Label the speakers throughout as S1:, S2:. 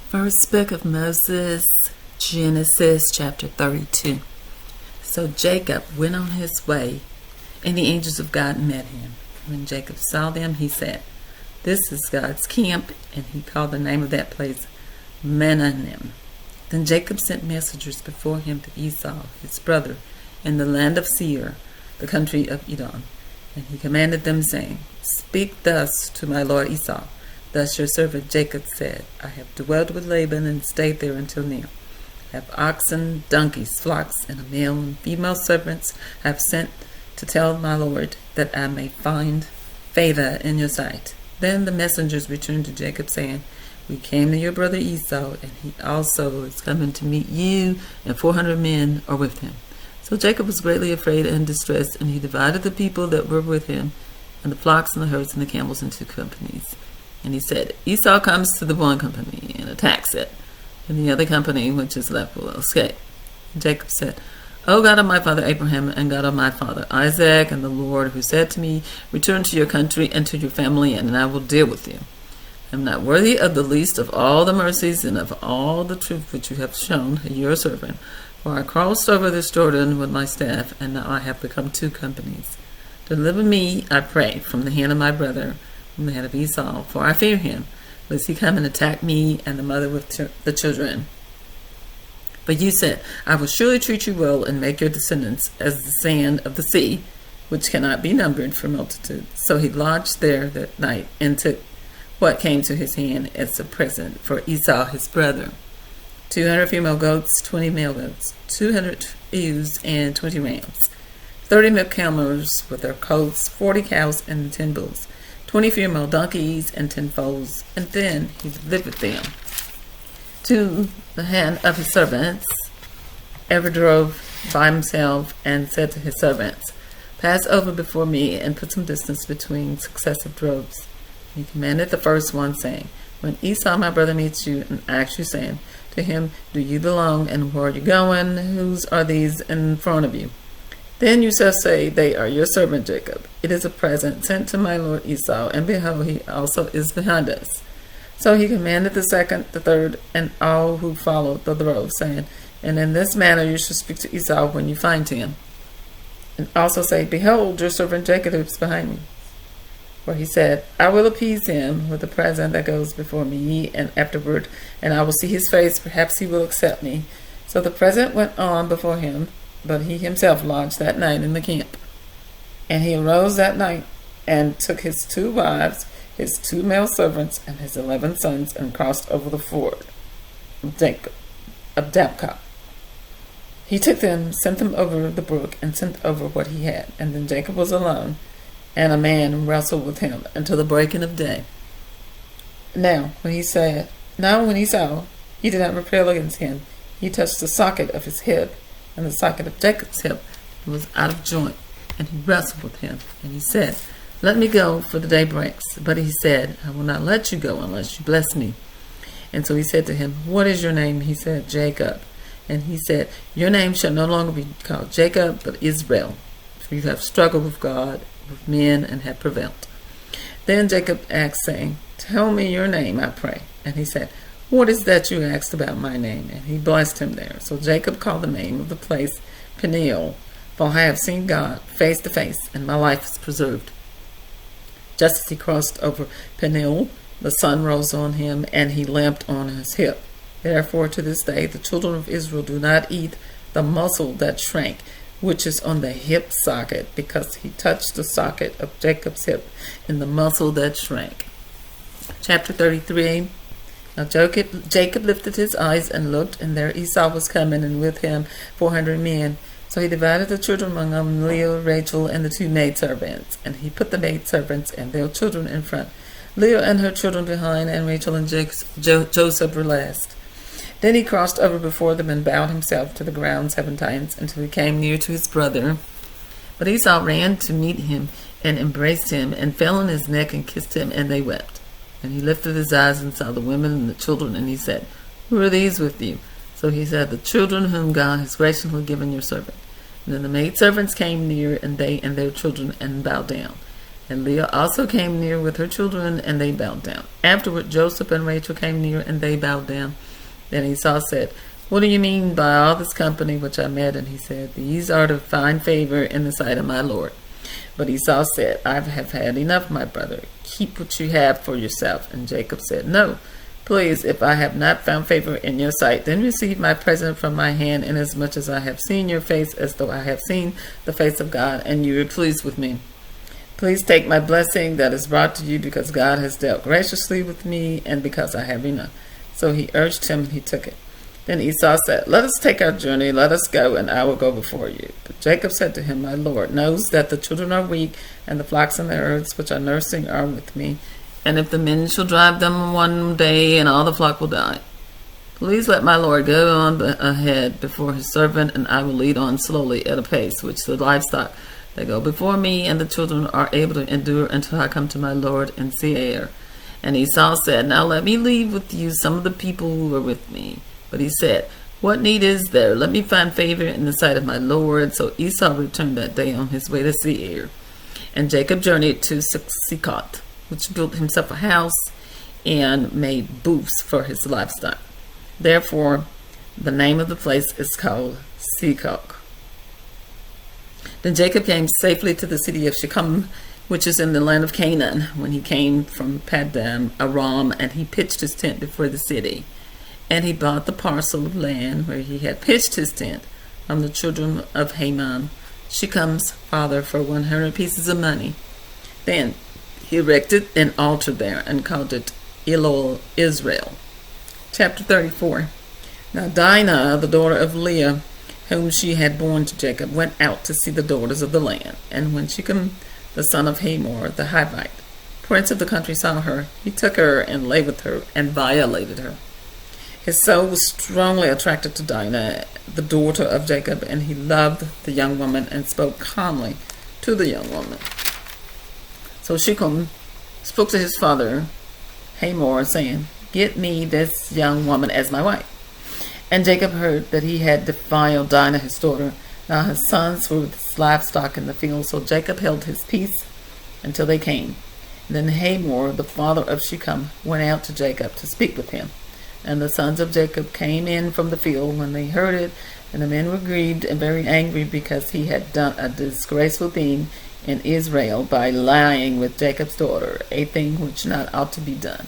S1: First book of Moses, Genesis chapter 32. So Jacob went on his way, and the angels of God met him. When Jacob saw them, he said, "This is God's camp," and he called the name of that place Mahanaim. Then Jacob sent messengers before him to Esau, his brother, in the land of Seir, the country of Edom. And he commanded them, saying, "Speak thus to my lord Esau. Thus your servant Jacob said, I have dwelt with Laban and stayed there until now. I have oxen, donkeys, flocks, and male and female servants I have sent to tell my lord, that I may find favor in your sight." Then the messengers returned to Jacob, saying, "We came to your brother Esau, and he also is coming to meet you, and 400 men are with him." So Jacob was greatly afraid and distressed, and he divided the people that were with him, and the flocks and the herds and the camels into companies. And he said, "Esau comes to the one company and attacks it, and the other company which is left will escape." And Jacob said, "O God of my father Abraham, and God of my father Isaac, and the Lord who said to me, Return to your country and to your family, and I will deal with you. I am not worthy of the least of all the mercies and of all the truth which you have shown your servant. For I crossed over this Jordan with my staff, and now I have become two companies. Deliver me, I pray, from the hand of my brother, from the hand of Esau, for I fear him, lest he come and attack me and the mother with the children. But you said, I will surely treat you well and make your descendants as the sand of the sea, which cannot be numbered for multitude." So he lodged there that night and took what came to his hand as a present for Esau his brother: 200 female goats, 20 male goats, 200 ewes, and 20 rams, 30 milk camels with their coats, 40 cows, and 10 bulls, 20 female donkeys, and 10 foals. And then he delivered them to the hand of his servants, every drove by himself, and said to his servants, "Pass over before me, and put some distance between successive droves." He commanded the first one, saying, "When Esau my brother meets you and asks you, saying to him, Do you belong, and where are you going? Whose are these in front of you? Then you shall say, They are your servant Jacob. It is a present sent to my lord Esau, and behold, he also is behind us." So he commanded the second, the third, and all who followed the drove, saying, "And in this manner you shall speak to Esau when you find him. And also say, Behold, your servant Jacob is behind me." For he said, "I will appease him with the present that goes before me, and afterward, and I will see his face, perhaps he will accept me." So the present went on before him, but he himself lodged that night in the camp. And he arose that night, and took his 2 wives, his 2 male servants, and his 11 sons, and crossed over the ford of Dabkah. He took them, sent them over the brook, and sent over what he had. And then Jacob was alone, and a man wrestled with him until the breaking of day. Now when he saw, he did not repel against him. He touched the socket of his hip, and the socket of Jacob's hip was out of joint, and he wrestled with him. And he said, "Let me go, for the day breaks." But he said, "I will not let you go unless you bless me." And so he said to him, "What is your name?" He said, "Jacob." And he said, "Your name shall no longer be called Jacob, but Israel, for you have struggled with God, with men, and have prevailed." Then Jacob asked, saying, "Tell me your name, I pray." And he said, "What is that you asked about my name?" And he blessed him there. So Jacob called the name of the place Peniel, for I have seen God face to face, and my life is preserved. Just as he crossed over Peniel, the sun rose on him, and he limped on his hip. Therefore to this day the children of Israel do not eat the muscle that shrank, which is on the hip socket, because he touched the socket of Jacob's hip in the muscle that shrank. Chapter 33. Now Jacob lifted his eyes and looked, and there Esau was coming, and with him 400 men. So he divided the children among them, Leah, Rachel, and the 2 maidservants. And he put the maidservants and their children in front, Leah and her children behind, and Rachel and Joseph were last. Then he crossed over before them and bowed himself to the ground 7 times until he came near to his brother. But Esau ran to meet him and embraced him and fell on his neck and kissed him, and they wept. And he lifted his eyes and saw the women and the children, and he said, "Who are these with you?" So he said, "The children whom God has graciously given your servant." And then the maidservants came near, and they and their children, and bowed down. And Leah also came near with her children, and they bowed down. Afterward, Joseph and Rachel came near, and they bowed down. Then Esau said, "What do you mean by all this company which I met?" And he said, "These are to find favor in the sight of my Lord." But Esau said, "I have had enough, my brother. Keep what you have for yourself." And Jacob said, "No, please, if I have not found favor in your sight, then receive my present from my hand, inasmuch as I have seen your face as though I have seen the face of God, and you are pleased with me. Please take my blessing that is brought to you, because God has dealt graciously with me, and because I have enough." So he urged him, and he took it. Then Esau said, "Let us take our journey, let us go, and I will go before you." But Jacob said to him, "My Lord knows that the children are weak, and the flocks and the herds which are nursing are with me. And if the men shall drive them one day, and all the flock will die. Please let my Lord go on ahead before his servant, and I will lead on slowly at a pace which the livestock that go before me and the children are able to endure until I come to my Lord and Seir." And Esau said, "Now let me leave with you some of the people who are with me." But he said, "What need is there? Let me find favor in the sight of my Lord." So Esau returned that day on his way to Seir. And Jacob journeyed to Succoth, which built himself a house and made booths for his livestock. Therefore, the name of the place is called Succoth. Then Jacob came safely to the city of Shechem, which is in the land of Canaan, when he came from Paddan Aram, and he pitched his tent before the city. And he bought the parcel of land where he had pitched his tent from the children of Haman, Shechem's father, for 100 pieces of money. Then he erected an altar there and called it Elul Israel. Chapter 34. Now Dinah, the daughter of Leah, whom she had borne to Jacob, went out to see the daughters of the land. And when Shechem, the son of Hamor, the Hivite, prince of the country, saw her, he took her and lay with her and violated her. His soul was strongly attracted to Dinah, the daughter of Jacob, and he loved the young woman and spoke calmly to the young woman. So Shechem spoke to his father Hamor, saying, "Get me this young woman as my wife." And Jacob heard that he had defiled Dinah his daughter. Now his sons were with his livestock in the field, so Jacob held his peace until they came. And then Hamor, the father of Shechem, went out to Jacob to speak with him. And the sons of Jacob came in from the field when they heard it, and the men were grieved and very angry, because he had done a disgraceful thing in Israel by lying with Jacob's daughter, a thing which not ought to be done.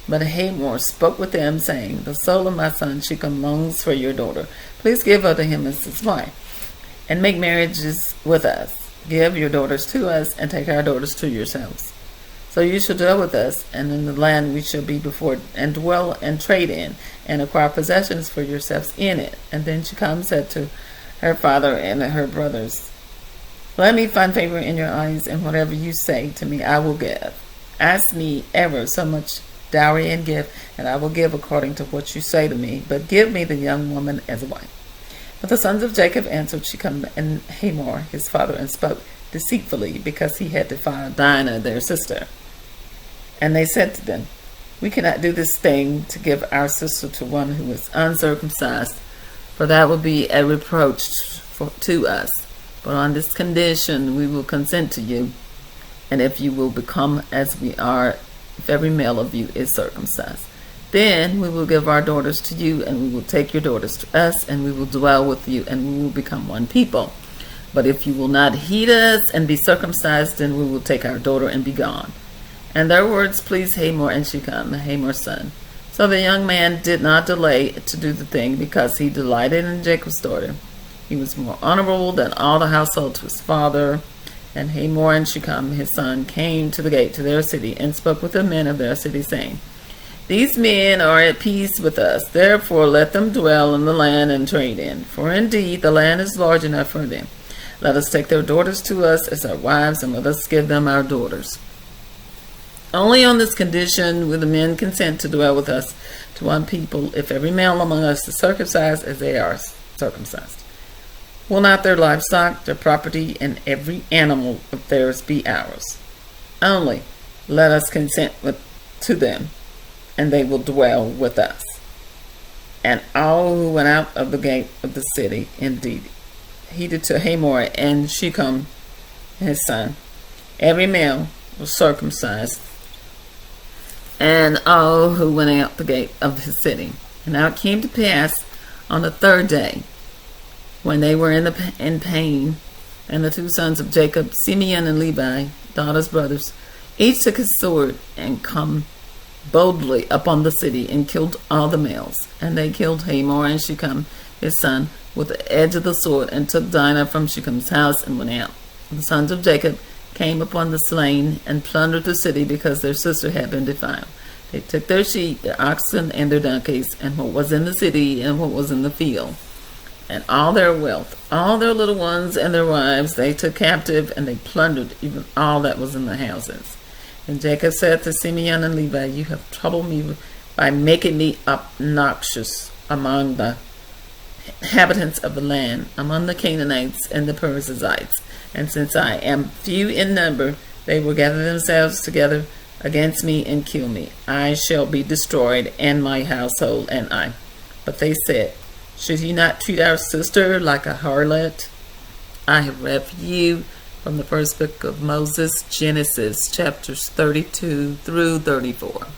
S1: But Hamor spoke with them, saying, "The soul of my son Shechem longs for your daughter. Please give her to him as his wife, and make marriages with us. Give your daughters to us, and take our daughters to yourselves. So you shall dwell with us, and in the land we shall be before, and dwell and trade in, and acquire possessions for yourselves in it." And then Shechem said to her father and her brothers, "Let me find favor in your eyes, and whatever you say to me I will give. Ask me ever so much dowry and gift, and I will give according to what you say to me, but give me the young woman as a wife." But the sons of Jacob answered Shechem and Hamor his father, and spoke deceitfully, because he had defiled Dinah their sister. And they said to them, "We cannot do this thing to give our sister to one who is uncircumcised, for that would be a reproach to us. But on this condition we will consent to you, and if you will become as we are, if every male of you is circumcised, then we will give our daughters to you, and we will take your daughters to us, and we will dwell with you, and we will become one people. But if you will not heed us and be circumcised, then we will take our daughter and be gone." And their words pleased Hamor and Shechem, Hamor's son. So the young man did not delay to do the thing, because he delighted in Jacob's daughter. He was more honorable than all the household to his father. And Hamor and Shechem his son came to the gate to their city, and spoke with the men of their city, saying, "These men are at peace with us, therefore let them dwell in the land and trade in. For indeed the land is large enough for them. Let us take their daughters to us as our wives, and let us give them our daughters. Only on this condition will the men consent to dwell with us to one people, if every male among us is circumcised as they are circumcised. Will not their livestock, their property, and every animal of theirs be ours? Only let us consent to them, and they will dwell with us." And all who went out of the gate of the city indeed heeded to Hamor and Shechem his son. Every male was circumcised, and all who went out the gate of his city. And now it came to pass on the third day, when they were in pain, and the two sons of Jacob, Simeon and Levi, daughter's brothers, each took his sword and come boldly upon the city and killed all the males. And they killed Hamor and Shechem his son with the edge of the sword, and took Dinah from Shechem's house and went out. The sons of Jacob came upon the slain and plundered the city, because their sister had been defiled. They took their sheep, their oxen, and their donkeys, and what was in the city and what was in the field, and all their wealth, all their little ones and their wives they took captive, and they plundered even all that was in the houses. And Jacob said to Simeon and Levi, you have troubled me by making me obnoxious among the inhabitants of the land, among the Canaanites and the Perizzites. And since I am few in number, they will gather themselves together against me and kill me. I shall be destroyed, and my household, and I. But they said, should he not treat our sister like a harlot? I have read for you from the first book of Moses, Genesis, chapters 32 through 34.